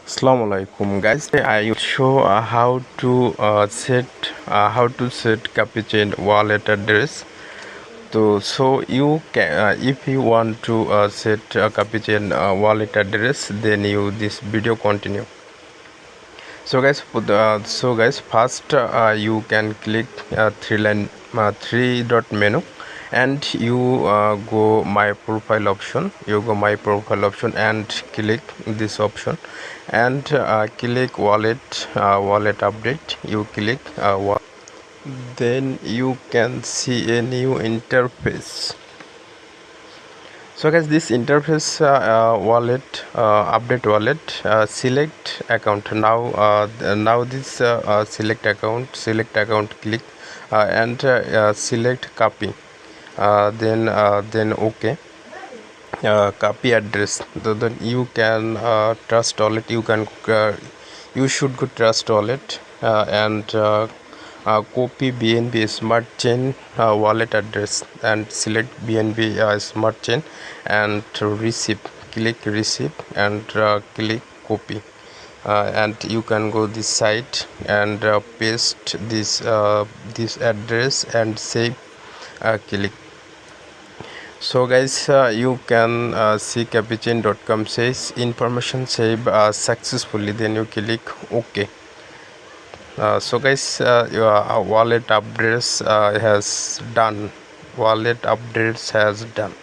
Assalamu alaikum guys. I will show how to set Kapechain wallet address. So you can if you want to set a Kapechain wallet address, then you this video continue. So guys, first you can click three dot menu, and you go my profile option. You go my profile option and click this option, and click wallet update. You click then you can see a new interface. So guys, this interface wallet update wallet, select account. Now this select account, click and select copy, then okay, copy address. Then you can trust wallet. You should go trust wallet and copy BNB smart chain wallet address and select BNB smart chain and receive. Click receive and click copy, and you can go this site and paste this address and save. Click. So guys, you can see Kapechain.com says information saved successfully. Then you click OK. So guys, your wallet updates has done.